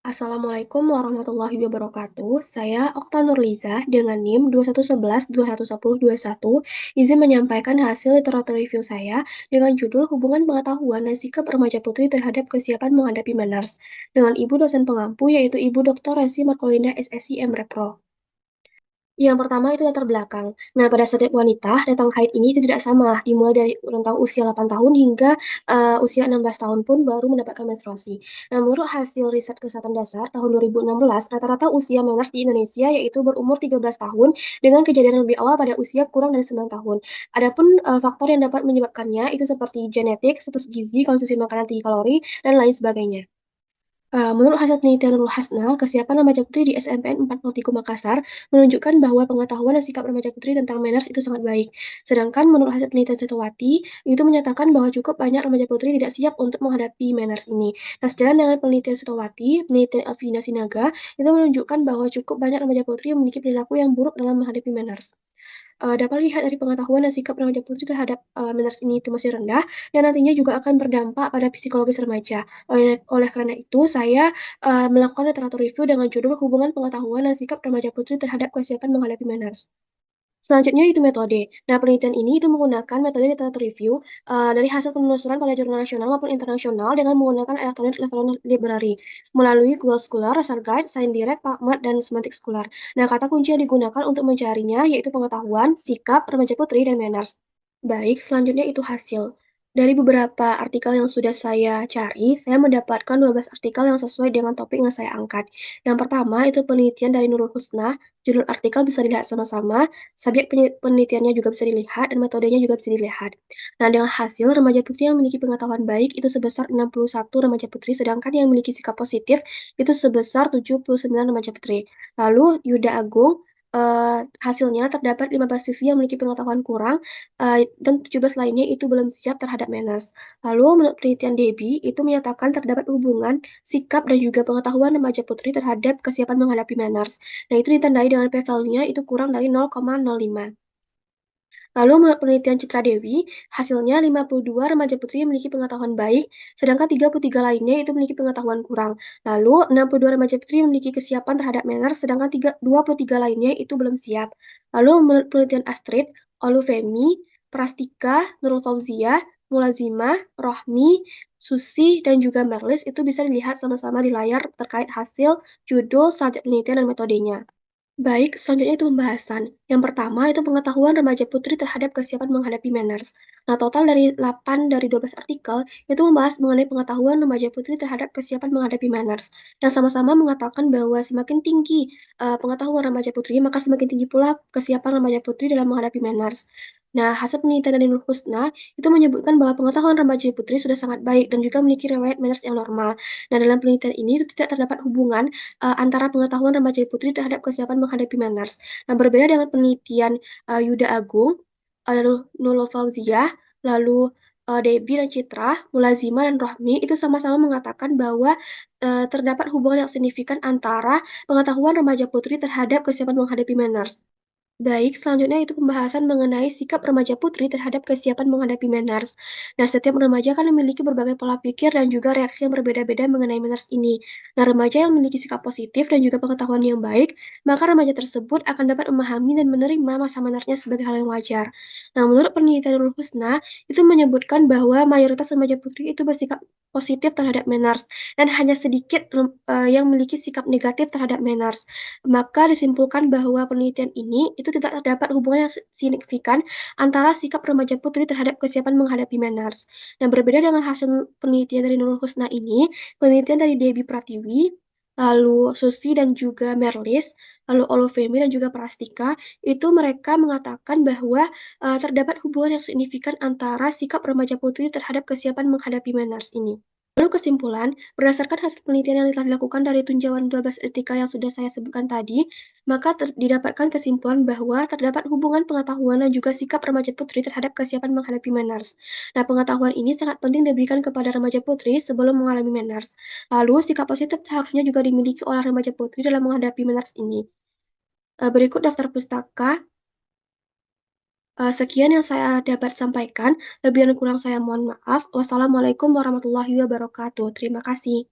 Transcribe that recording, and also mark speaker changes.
Speaker 1: Assalamualaikum warahmatullahi wabarakatuh. Saya Okta Nurliza dengan NIM 2111-211021 izin menyampaikan hasil literatur review saya dengan judul Hubungan Pengetahuan dan Sikap Remaja Putri Terhadap Kesiapan Menghadapi Manners dengan Ibu dosen pengampu yaitu Ibu Dr. Resi Markolinda SSI MRepro. Yang pertama itu latar belakang. Nah, pada setiap wanita, datang haid ini itu tidak sama, dimulai dari rentang usia 8 tahun hingga usia 16 tahun pun baru mendapatkan menstruasi. Nah, menurut hasil riset kesehatan dasar tahun 2016, rata-rata usia menars di Indonesia yaitu berumur 13 tahun dengan kejadian lebih awal pada usia kurang dari 9 tahun. Adapun faktor yang dapat menyebabkannya itu seperti genetik, status gizi, konsumsi makanan tinggi kalori, dan lain sebagainya. Menurut hasil penelitian Nurul Hasna, kesiapan remaja putri di SMPN 403 Makassar menunjukkan bahwa pengetahuan dan sikap remaja putri tentang manners itu sangat baik. Sedangkan menurut hasil penelitian Setowati, itu menyatakan bahwa cukup banyak remaja putri tidak siap untuk menghadapi manners ini. Nah, sejalan dengan penelitian Setowati, penelitian Alvina Sinaga itu menunjukkan bahwa cukup banyak remaja putri memiliki perilaku yang buruk dalam menghadapi manners. Dapat dilihat dari pengetahuan dan sikap remaja putri terhadap manners ini itu masih rendah, dan nantinya juga akan berdampak pada psikologis remaja. Oleh oleh karena itu, saya melakukan literatur review dengan judul Hubungan Pengetahuan dan Sikap Remaja Putri Terhadap Kesiapan Menghadapi Manners. Selanjutnya itu metode. Nah, penelitian ini itu menggunakan metode literatur review dari hasil penelusuran pada jurnal nasional maupun internasional dengan menggunakan electronic library melalui Google Scholar, ResearchGate, ScienceDirect, PubMed, dan Semantic Scholar. Nah, kata kunci yang digunakan untuk mencarinya yaitu pengetahuan, sikap, remaja putri, dan manners. Baik, selanjutnya itu hasil. Dari beberapa artikel yang sudah saya cari, saya mendapatkan 12 artikel yang sesuai dengan topik yang saya angkat. Yang pertama itu penelitian dari Nurul Husna, judul artikel bisa dilihat sama-sama, subjek penelitiannya juga bisa dilihat, dan metodenya juga bisa dilihat. Nah, dengan hasil, remaja putri yang memiliki pengetahuan baik itu sebesar 61 remaja putri, sedangkan yang memiliki sikap positif itu sebesar 79 remaja putri. Lalu, Yuda Agung, hasilnya terdapat 15 siswi yang memiliki pengetahuan kurang, dan 17 lainnya itu belum siap terhadap manners. Lalu menurut penelitian Debbie, itu menyatakan terdapat hubungan sikap dan juga pengetahuan remaja putri terhadap kesiapan menghadapi manners. Nah, itu ditandai dengan p-value-nya itu kurang dari 0,05. Lalu menurut penelitian Citra Dewi, hasilnya 52 remaja putri memiliki pengetahuan baik, sedangkan 33 lainnya itu memiliki pengetahuan kurang. Lalu 62 remaja putri memiliki kesiapan terhadap manners, sedangkan 23 lainnya itu belum siap. Lalu menurut penelitian Astrid, Olufemi, Prastika, Nurul Fauzia, Mulazima, Rohmi, Susi, dan juga Merlis itu bisa dilihat sama-sama di layar terkait hasil, judul, subjek penelitian, dan metodenya. Baik, selanjutnya itu pembahasan. Yang pertama itu pengetahuan remaja putri terhadap kesiapan menghadapi manners. Nah, total dari 8 dari 12 artikel itu membahas mengenai pengetahuan remaja putri terhadap kesiapan menghadapi manners. Dan sama-sama mengatakan bahwa semakin tinggi pengetahuan remaja putri, maka semakin tinggi pula kesiapan remaja putri dalam menghadapi manners. Nah, hasil penelitian dari Nur Husna itu menyebutkan bahwa pengetahuan remaja putri sudah sangat baik dan juga memiliki riwayat manners yang normal. Nah, dalam penelitian ini itu tidak terdapat hubungan antara pengetahuan remaja putri terhadap kesiapan menghadapi manners. Nah, berbeda dengan penelitian Yuda Agung, lalu Nurul Fauziah, lalu Debbie dan Citra, Mulazima dan Rohmi itu sama-sama mengatakan bahwa terdapat hubungan yang signifikan antara pengetahuan remaja putri terhadap kesiapan menghadapi manners. Baik, selanjutnya itu pembahasan mengenai sikap remaja putri terhadap kesiapan menghadapi manners. Nah, setiap remaja kan memiliki berbagai pola pikir dan juga reaksi yang berbeda-beda mengenai manners ini. Nah, remaja yang memiliki sikap positif dan juga pengetahuan yang baik, maka remaja tersebut akan dapat memahami dan menerima masa mannersnya sebagai hal yang wajar. Nah, menurut penelitian Nurul Husna, itu menyebutkan bahwa mayoritas remaja putri itu bersikap positif terhadap manners dan hanya sedikit yang memiliki sikap negatif terhadap manners. Maka disimpulkan bahwa penelitian ini itu tidak terdapat hubungan yang signifikan antara sikap remaja putri terhadap kesiapan menghadapi manners. Nah, berbeda dengan hasil penelitian dari Nurul Husna ini, penelitian dari Debbie Pratiwi, lalu Susi dan juga Merlis, lalu Olufemi dan juga Prastika, itu mereka mengatakan bahwa terdapat hubungan yang signifikan antara sikap remaja putri terhadap kesiapan menghadapi manners ini. Lalu kesimpulan, berdasarkan hasil penelitian yang telah dilakukan dari tinjauan 12 etika yang sudah saya sebutkan tadi, maka didapatkan kesimpulan bahwa terdapat hubungan pengetahuan dan juga sikap remaja putri terhadap kesiapan menghadapi manners. Nah, pengetahuan ini sangat penting diberikan kepada remaja putri sebelum mengalami manners. Lalu, sikap positif seharusnya juga dimiliki oleh remaja putri dalam menghadapi manners ini. Berikut daftar pustaka. Sekian yang saya dapat sampaikan. Lebih dan kurang saya mohon maaf. Wassalamualaikum warahmatullahi wabarakatuh. Terima kasih.